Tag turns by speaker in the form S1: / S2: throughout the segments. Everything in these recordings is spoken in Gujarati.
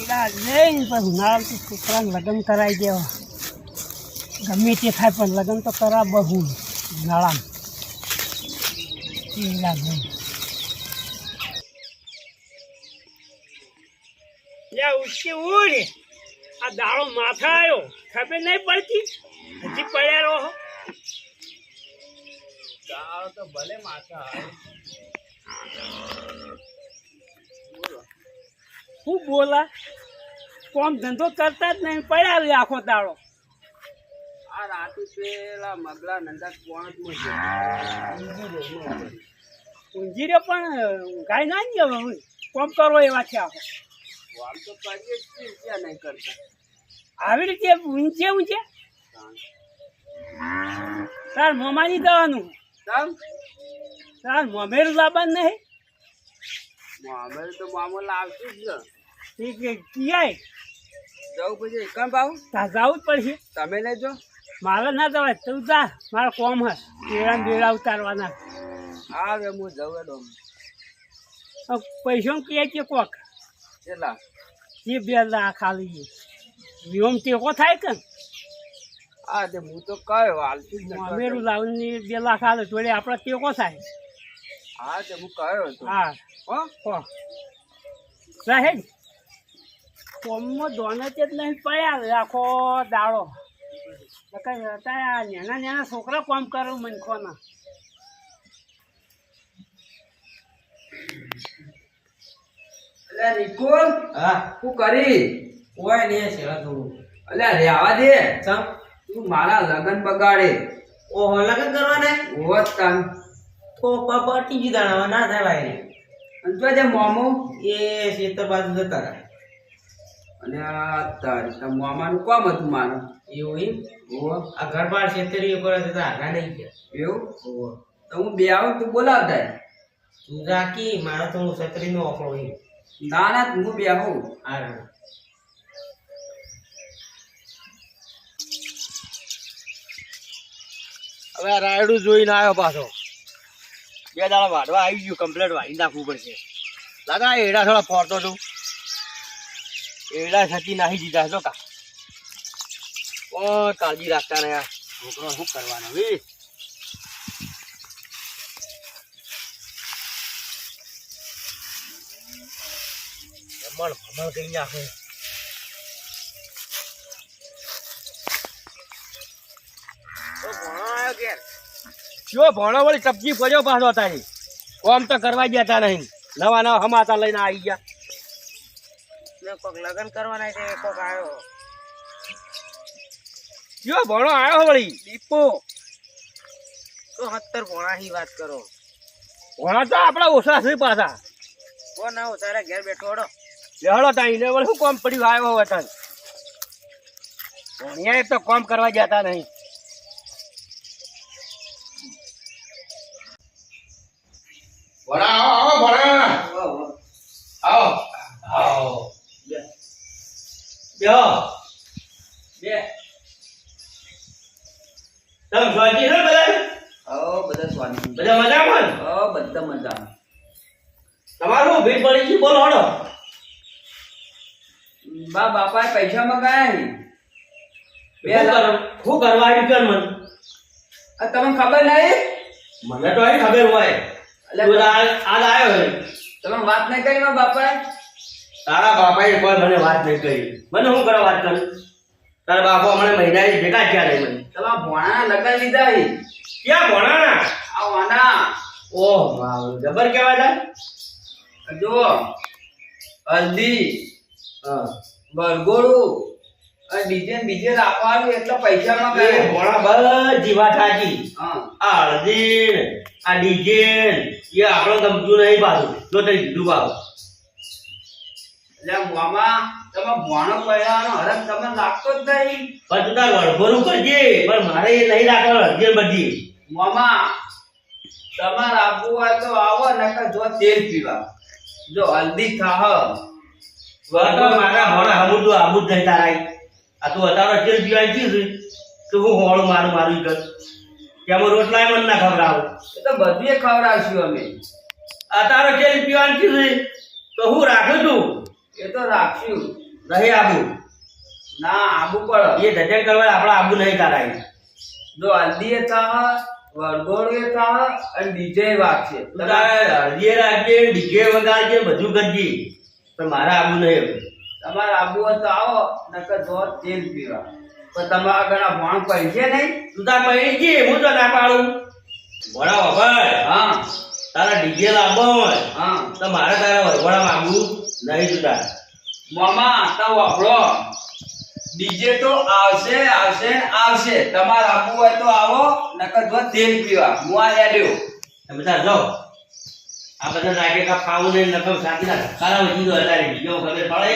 S1: ઉનાળામાં છોકરાને લગ્ન કરાવી દેવા ગમે તે થાય પણ લગ્ન તો કરા બહુ ઉનાળામાં કેળા લઈ ઉઠી ઉડ આ દાડો માથા આવ્યો ખબર નહીં પડતી હજી પડ્યા રહો
S2: દાડો તો ભલે માથા આવ્યો
S1: શું બોલા કોમ ધંધો કરતા જ નહીં પડ્યા રહે આખો દાડો
S2: આ રાતે પેલા મગલા નંદા પોણમાં
S1: ઊંઘી રહ્યો પણ ગાય ના જ હવે કોમ કરવો એવા છે આખો
S2: આમ તો કરીએ જ છીએ, ક્યાં નહીં કરતા
S1: આવી રીતે ઊંચે ઊંચે તાર મોમાની દવાનું
S2: તમ
S1: તાર મોમેરું લાવવાનું નહીં
S2: અમે તો મામો લાવશું જ ને
S1: એ કે ક્યાંય
S2: જવું પછી એકમ ભાવ
S1: તાર જવું જ પડશે
S2: તમે લઈ જો
S1: મારે ના જવાય તું જા મારા કોમ હે કેળા બેડા ઉતારવાના
S2: હા રે હું જવું એડો
S1: પૈસો કહે છે કોક
S2: કેટલા
S1: એ 2 લાખ ખાલી નિયમ ટેકો થાય કે
S2: હા તે હું તો કયો હાલતું જ નથી
S1: અમેરું લાવીને 2 લાખ હાલે જોડે આપણે ટેકો થાય
S2: હા તે હું કયો હતો
S1: હા
S2: હો
S1: સાહેબ કોમમાં દોને જ નહીં પડ્યા આખો દાડો અત્યારે નાના છોકરા કોમ કરું મનખોના
S2: અલ્યા નિકોલ
S3: હા
S2: શું કરી
S3: કોઈ નહીં સેવા થોડું
S2: અલ્યા રેવા દે
S3: ચમ
S2: તું મારા લગન બગાડે
S3: ઓહો લગન કરવાના
S2: હોત તન
S3: તો પટી જ દાણા ના થાય ભાઈ
S2: અને જો જે મોમો
S3: એ ખેતર બાજુ જતા રહ્યા
S2: અને આ તારી તાર મોમાનું કોમ હતું મારું
S3: એવું એમ
S2: ઓહો
S3: આ ઘર બાર ખેતરી ઉપર જતા આગા નહીં ગયા
S2: એવું
S3: ઓહો
S2: તો હું બે આવું તું બોલાવતા
S3: તું રાખી મારો તો હું છત્રીનો ઓફળો એમ
S2: ના ના હું બે આવું
S3: આ
S4: હવે આ રાયડું જોઈને આવ્યો પાછો 2 દાડા વાઢવા આવી ગયું કમ્પ્લેટ વાઢી નાખવું પડશે લાગા એડા થોડા ફોરતો તું એડા છતી નાખી દીધા છો કા કોઈ કાળજી રાખતા ને યાર છોકરો શું કરવાનો ભાઈ ભમણ કરી નાખે જો ભણો વળી ટપકી પડ્યો પાછો તારી કોમ તો કરવા ગયા નહીં નવા નવા હમાતા લઈને આવી ગયા
S3: કોક લગન કરવાના છે કોક આવ્યો
S4: જો ભણો આવ્યો વળી દીપો
S3: તો 70 ભોણાની વાત કરો
S4: ભણા તો આપડા ઓછા છે પાછા
S3: કોણ આવો તારા ઘેર બેઠો હડો
S4: લેહડો તાઈ ને વળી શું કોમ પડ્યું આવ્યો હવે તને ભણ્યા તો કોમ કરવા જતા નહીં
S5: ભણા આવો ભણા આવો આવો
S4: બેહો
S2: બે
S4: તમે સ્વાજી છો બધા
S2: હો બધા સ્વામી
S4: બધા મજામાં ને?
S2: હો બધા મજા
S4: તમારું ભીડ પડી છે બોલો હડો
S2: બા બાપાએ પૈસા મગાયા બે
S4: શું
S2: લાખ
S4: શું કરવા આવ્યું કર મને
S2: આ તમને ખબર નહીં
S4: મને તો અહીં ખબર હોય
S2: એટલે
S4: તું આજ આવ્યો હે
S2: તમે વાત નહીં કરી મારા બાપાએ
S4: તારા બાપાએ કોઈ મને વાત નહીં કરી મને શું કરવા વાત કરી તારા બાપા હમણાં મહિના ભેગા થયા નહીં મને
S2: તમારા ભોણાના લગ્ન લીધા છે
S4: ક્યાં ભણાના
S2: આ વાના
S4: ઓહ વાવ જબર કહેવાય તા
S2: જો હલ્દી
S4: હા
S2: વરઘોડું અને ડીજે બીજે રાખવાનું એટલે પૈસા
S4: એ
S2: મગાયા
S4: ભણા બધી વાત સાચી
S2: હા
S4: આ હળદી ને, આ ડીજે એ આપણો ગમતું નહીં પાછું જો તઈ કીધું બાબુ
S2: એટલે મામા તમે ભોણો પહેરવાનો હરખ તમને લાગતો જ નહીં
S4: પણ તું તાર વળભરું કરજે પણ મારે એ નહીં રાખવાનું હળદી બધી
S2: મામા તમારે આપવું હોય તો આવો નકર જો તેલ પીવા જો હલ્દી ખાહ
S4: તો મારા ભણા હમું તો આબુ જ નહીં તારા આ તું અત્યારે તેલ પીવાય ગયું તો હું હોળું મારું કર કે અમે રોટલા મને ના ખવડાવો
S2: એ તો બધું ખવડાવશું અમે
S4: આ તારો તેલ પીવાનું કીધું તો હું રાખું છું
S2: એ તો રાખશું.
S4: નહીં આબુ
S2: ના આબુ પડે.
S4: એ ધજન કરવા આપણા આબુ નહીં તારાય.
S2: જો હલ્દી એ થાહ, વરઘોડું એ થાહ અને ડીજે વાગશે.
S4: તું તારે હળદીએ રાખજે, ડીજે વગાડજે, બધું કરજે, પણ મારા આબુ નહીં.
S2: તમારે આબુ હોય તો આવો, નકર જો તેલ પીવા. પણ તમારા ઘણા ભણ પૈસે નહીં.
S4: તું તાર પૈણી જી, હું તો ના પાડું. ભણા વગર
S2: હા
S4: તારા ડીજે લાવવો હોય
S2: હા
S4: તો મારે તારા વરઘોડામાં આબુ નહીં. તું તાર
S2: મામા તો વાપરો. ડીજે તો આવશે આવશે આવશે. તમારે આબુ હોય તો આવો, નકર જો તેલ પીવા. હું આ યાડ્યો.
S4: તમે તાર જાઓ. આ બધા નાકે કા ખાવું નહીં, નકમ સાચી ના કારા વધી ગયો તારે ડીજે ખબર પડે.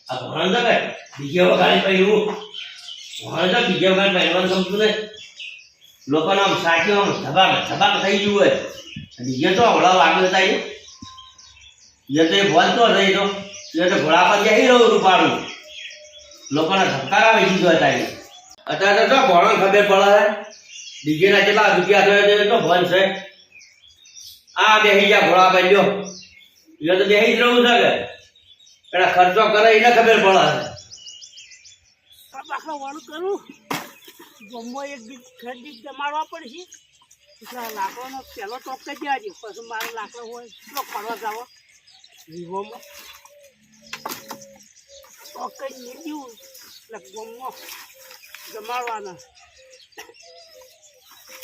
S4: આ ભણ તો કઈ ડીજે વગાડી પહેર્યું, ભણ તો ડીજે વગાડી પહેરવાનું ગમતું ને. લોકોને આમ સાચી આમ ધબાક થઈ ગયું હોય. ડીજે તો હવડા વાગ્યો હતા એ તો એ બોલતો હતો. એ તો ઘોડા પર જઈ રહ્યું રૂપાળું. લોકોના ધબકારા વેચી ગયો હતા. અત્યારે તો ભણો ખબર પડે. ડીજે ના કેટલા રૂપિયા થયો તો ભણ છે. આ બેહી જા ઘોડા પર લ્યો. એ તો બેહી જ રહું છે કે એના ખર્ચો કરે એને ખબર પડે.
S1: આખા વાળું કરું ગમો એક બીજ ખરીદી જમાડવા પડશે. લાકડાનો પહેલો ટોપ કરી દેવાજો, પછી મારો લાકડો હોય તો ફરવા જાવ વિવોમાં ટોપ કરી નીકળ્યું એટલે ગમો જમાડવાના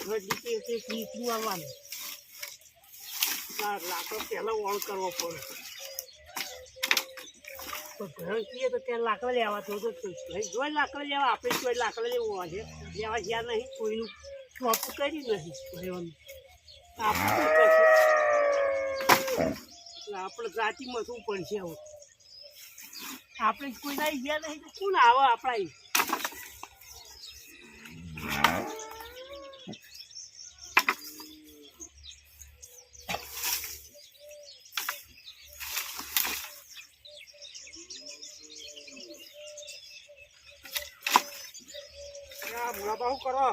S1: ખરીદી નીકળું આવવાનું. લાકડો પહેલો ઓણ કરવો પડે. તો ઘર કહીએ તો ત્યાં લાકડા લેવા તો જોઈ લાકડા લેવા. આપણે કોઈ લાકડા લેવું હોય લેવા જ્યાં નહીં, કોઈનું ટોપ કરી નહીં. આપણે જાતિમાં શું પડશે હવે. આપણે કોઈના ગયા નહીં તો કોણ આવે આપણા.
S3: બહુ કરો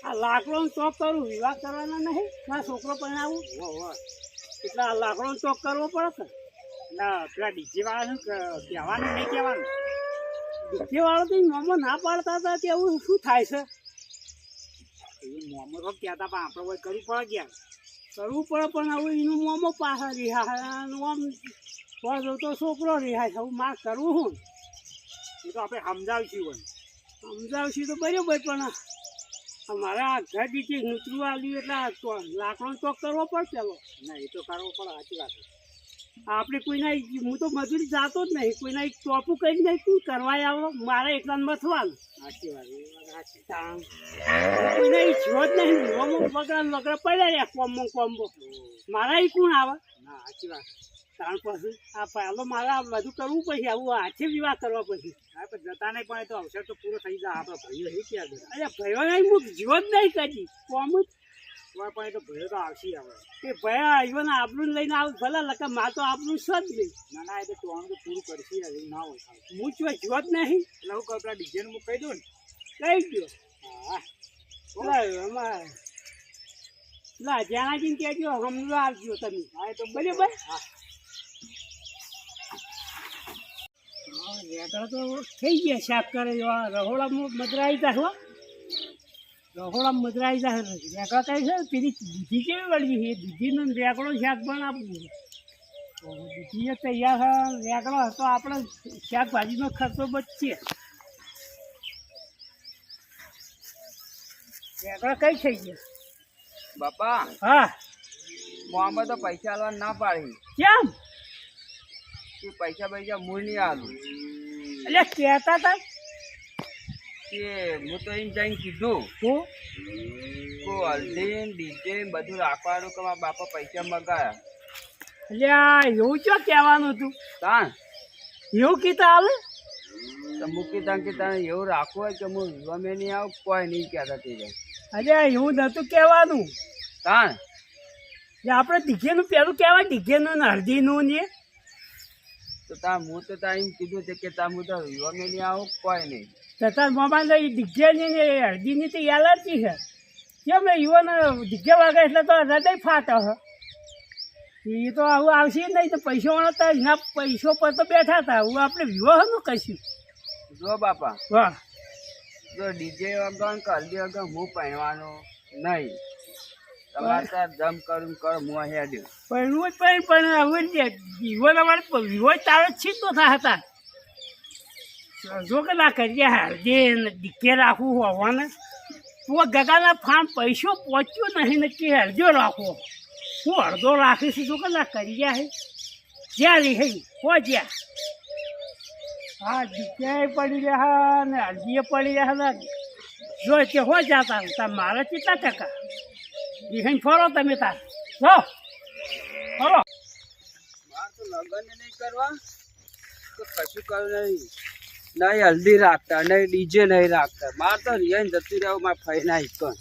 S1: આ લાકડો ચોક કરું, વિવાહ કરવાના નહીં. ના છોકરો પહેણાવું એટલે આ લાકડો ચોક કરવો પડે કે
S3: ના પેલા ડીજે વાળા કહેવાનું નહીં કહેવાનું.
S1: ડીજે વાળો તો મોમો ના પાડતા હતા તેવું શું થાય છે.
S3: એ મોમો તો કહેતા પણ આપણે કોઈ કરવું પડે ક્યાં.
S1: કરવું પડે પણ હવે એનું મોમો પાછા રિહાય આમ પડો તો છોકરો રિહાય. હવે માર કરવું શું?
S3: એ તો આપણે સમજાવીશું હોય.
S1: સમજાવશું તો બરાબર, પણ અમારે આ ઘર દીધી નૂતરું આવ્યું એટલે લાકડો ચોક કરવો પડશે. ચાલો
S3: ના એ તો કરવો પડે, સાચી વાત.
S1: આપણે કોઈના હું તો મજૂરી જાતો જ નહીં. કોઈના એક ચોપું કરી નહીં તું કરવાય આવો. મારે એકલાને મથવાનું.
S3: સાચી વાત
S1: કોઈના એ જો જ નહીં. વગડા વગડા પડ્યા રહ્યા કોમ્બો. મારા એ કોણ આવે?
S3: ના સાચી વાત.
S1: કારણ પછી આ પહેલો મારા બધું કરવું પડશે. આવું હાથે વિવાહ કરવા પછી.
S3: હા પણ જતા નહીં પણ એ તો અવસર તો પૂરો થઈ જાય. આપણા ભાઈઓ એ ક્યાં બધા.
S1: અરે ભાઈઓ નહીં, હું જીવો જ નહીં કરી કોમ જ.
S3: પણ એ તો ભાઈઓ તો આવશે હવે.
S1: એ ભાઈ આવ્યો ને આપણું લઈને આવું ભલે લખે મારે તો આપણું જ નહીં.
S3: ના ના એ તો ટોવાનું તો પૂરું કરશે એવું ના હોય.
S1: હું જીવો જ નહીં.
S3: એટલે હું કહું પેલા ડીજેનું હું કહી દઉં ને.
S1: કહી ગયો
S3: હા
S1: એમાં ના જ્યાંથી કહેજો હમણાં આવજો તમે.
S3: હા એ તો
S1: બરાબર.
S3: હા
S1: વેગળા તો થઈ ગયા શાક કરે. રહોડામાં મદરાઈ જાય. રહોડામાં મદરાઈ જાય. વેગળા કઈ છે પેલી દૂધી કેવી વળવી છે. દૂધીનો વેગળો શાક બનાવવું. દૂધી તૈયાર વેગળો હતો આપણે શાકભાજીનો ખર્ચો બચશે. વેગળા કઈ થઈ ગયા
S2: બાપા
S1: હા
S2: મોહમ્મદ તો પૈસા આલવા ના પાડી.
S1: કેમ?
S2: કે પૈસા મૂળ નહીં આલું.
S1: એટલે કહેતા હતા
S2: કે હું તો એમ જઈને કીધું
S1: હું
S2: કો હલ્દી ડીજે બધું રાખવાનું કે મારા બાપા પૈસા મગાયા.
S1: એટલે આ એવું ચો કહેવાનું હતું.
S2: તાણ
S1: એવું કીધા હાલે
S2: તો મૂકી તાણ કે તારે એવું રાખવું હોય કે હું વિવાહ મેં નહીં આવું કોઈ નહીં કહેતા તે જાય.
S1: અરે એવું નતું કહેવાનું.
S2: તાણ
S1: આપણે ડીઘેનું પેલું કહેવાય. ડીઘેનું ને હળદીનું ને
S2: તો તાર હું તો તાર એમ કીધું છે કે તાર હું તો વિવાહ મેં નહીં આવું કોઈ નહીં.
S1: તથા મોબાઈલ ડીઘેની ને હળદીની તો એલર્જી છે. કેમ ને યુવાને ડીઘે વાગે એટલે તો હૃદય ફાટે છે. એ તો આવું આવશે નહીં તો પૈસો વાળા તો એના પૈસો પર તો બેઠા હતા હું આપણે વિવાહનું કહીશું.
S3: જો બાપા
S1: વાહ
S3: જો ડીજે વગર કે હલ્દી વગર હું પહેરવાનો નહીં. તમારે ત્યાં જમ કરું કર હું હેડ્યો.
S1: પણ હવે વિવો તમારે વિવો તારે જ છીતો થા હતા જો કે ના કરીએ હારજે દીકે રાખવું હોવાને તું ગગાના ફાર્મ પૈસો પહોંચ્યો નહીં ને કે હરજો રાખો હું અડધો રાખીશ જો કે ના કર્યા હે જ્યાં રે હે હો જ્યાં હા દીકે પડી રહ્યા ને હરજીએ પડી રહ્યા ને જો તે હો જતા હતા મારે કેટલા ટકા એ ફરો તમે તાર જો ફરો.
S3: મારે તો લગ્ન નહીં કરવા તો કશું કરવું નહીં. નહીં હલ્દી રાખતા નહીં ડીજે નહીં રાખતા. મારે તો રિયાઈને જતું રહેવું મારે ફઈ ના હિકન.